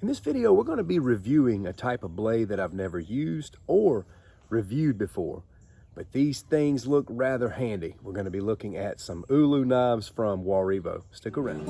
In this video, we're going to be reviewing a type of blade that I've never used or reviewed before, but these things look rather handy. We're going to be looking at some ULU knives from WARIVO. Stick around.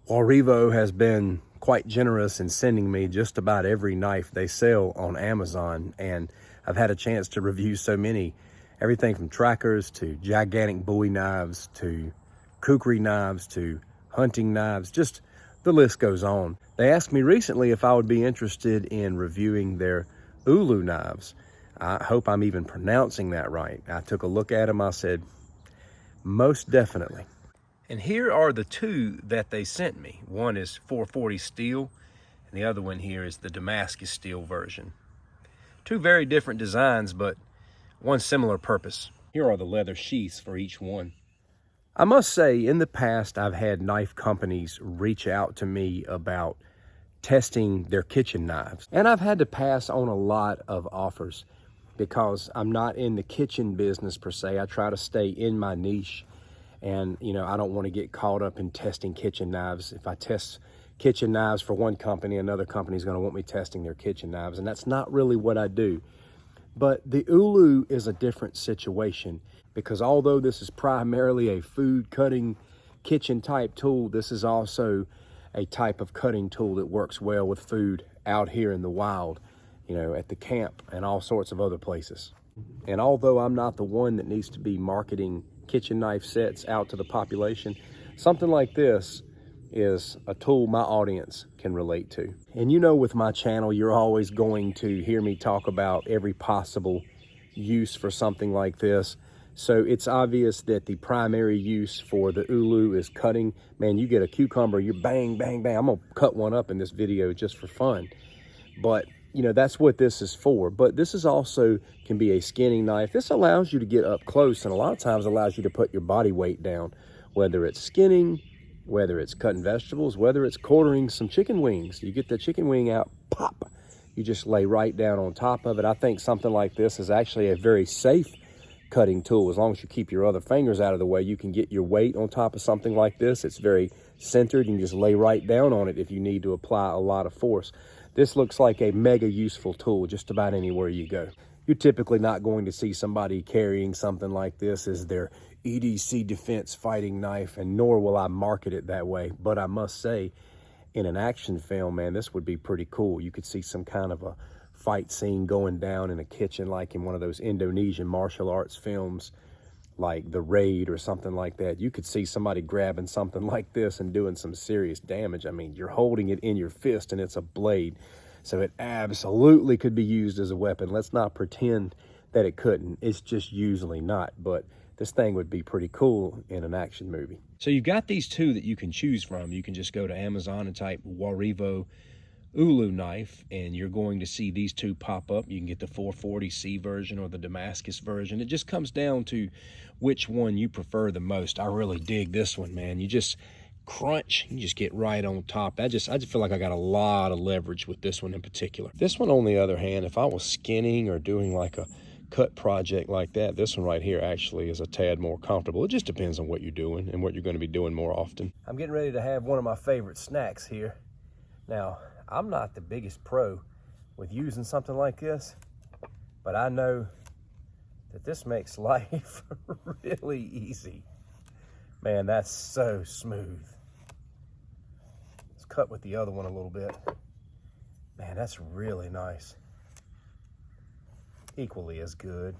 WARIVO has been quite generous in sending me just about every knife they sell on Amazon, and I've had a chance to review so many. Everything from trackers to gigantic Bowie knives to kukri knives to hunting knives, just the list goes on. They asked me recently if I would be interested in reviewing their ULU knives. I hope I'm even pronouncing that right. I took a look at them. I said, most definitely. And here are the two that they sent me. One is 440 steel, and the other one here is the Damascus steel version. Two very different designs, but one similar purpose. Here are the leather sheaths for each one. I must say, in the past, I've had knife companies reach out to me about testing their kitchen knives. And I've had to pass on a lot of offers because I'm not in the kitchen business per se. I try to stay in my niche. And, you know, I don't want to get caught up in testing kitchen knives. If I test kitchen knives for one company, another company is going to want me testing their kitchen knives. And that's not really what I do. But the ULU is a different situation because although this is primarily a food cutting kitchen type tool, this is also a type of cutting tool that works well with food out here in the wild, you know, at the camp and all sorts of other places. And although I'm not the one that needs to be marketing kitchen knife sets out to the population, something like this is a tool my audience can relate to. And you know, with my channel, you're always going to hear me talk about every possible use for something like this. So it's obvious that the primary use for the ULU is cutting. Man, you get a cucumber, you're bang, bang, bang. I'm gonna cut one up in this video just for fun. But you know, that's what this is for. But this is also can be a skinning knife. This allows you to get up close and a lot of times allows you to put your body weight down, whether it's skinning, whether it's cutting vegetables, whether it's quartering some chicken wings. You get the chicken wing out, pop, you just lay right down on top of it. I think something like this is actually a very safe cutting tool. As long as you keep your other fingers out of the way, you can get your weight on top of something like this. It's very centered. You can just lay right down on it if you need to apply a lot of force. This looks like a mega useful tool just about anywhere you go. You're typically not going to see somebody carrying something like this as their EDC defense fighting knife, and nor will I market it that way. But I must say, in an action film, man, this would be pretty cool. You could see some kind of a fight scene going down in a kitchen like in one of those Indonesian martial arts films like The Raid or something like that. You could see somebody grabbing something like this and doing some serious damage. I mean, you're holding it in your fist and it's a blade. So it absolutely could be used as a weapon. Let's not pretend that it couldn't. It's just usually not. But this thing would be pretty cool in an action movie. So you've got these two that you can choose from. You can just go to Amazon and type WARIVO ULU knife, and you're going to see these two pop up. You can get the 440C version or the Damascus version. It just comes down to which one you prefer the most. I really dig this one, man. You just crunch, you just get right on top. I just feel like I got a lot of leverage with this one in particular. This one, on the other hand, if I was skinning or doing like a cut project like that, this one right here actually is a tad more comfortable. It just depends on what you're doing and what you're going to be doing more often. I'm getting ready to have one of my favorite snacks here. Now, I'm not the biggest pro with using something like this, but I know that this makes life really easy. Man, that's so smooth. Let's cut with the other one a little bit. Man, that's really nice. Equally as good.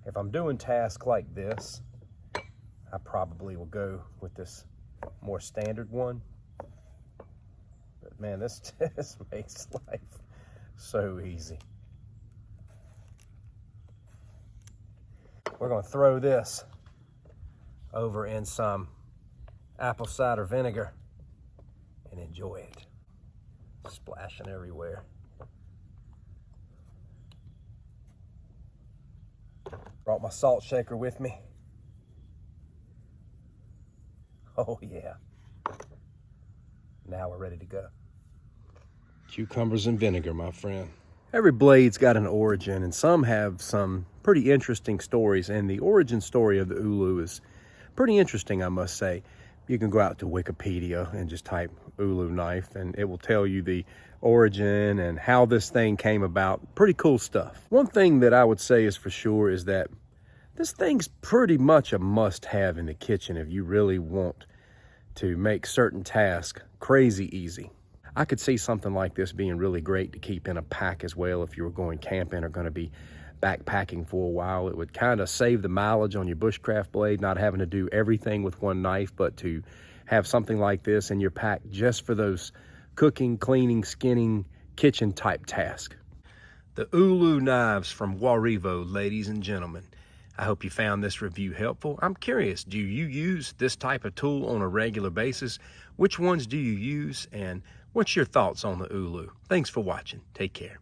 If I'm doing tasks like this, I probably will go with this more standard one. But man, this just makes life so easy. We're going to throw this over in some apple cider vinegar and enjoy it. Splashing everywhere. Brought my salt shaker with me. Oh yeah. Now we're ready to go. Cucumbers and vinegar, my friend. Every blade's got an origin, and some have some pretty interesting stories, and the origin story of the Ulu is pretty interesting, I must say. You can go out to Wikipedia and just type Ulu knife, and it will tell you the origin and how this thing came about. Pretty cool stuff. One thing that I would say is for sure is that this thing's pretty much a must-have in the kitchen if you really want to make certain tasks crazy easy. I could see something like this being really great to keep in a pack as well if you were going camping or going to be backpacking for a while. It would kind of save the mileage on your bushcraft blade, not having to do everything with one knife, but to have something like this in your pack just for those cooking, cleaning, skinning, kitchen type tasks. The Ulu knives from WARIVO, ladies and gentlemen. I hope you found this review helpful. I'm curious, do you use this type of tool on a regular basis? Which ones do you use, and what's your thoughts on the Ulu? Thanks for watching. Take care.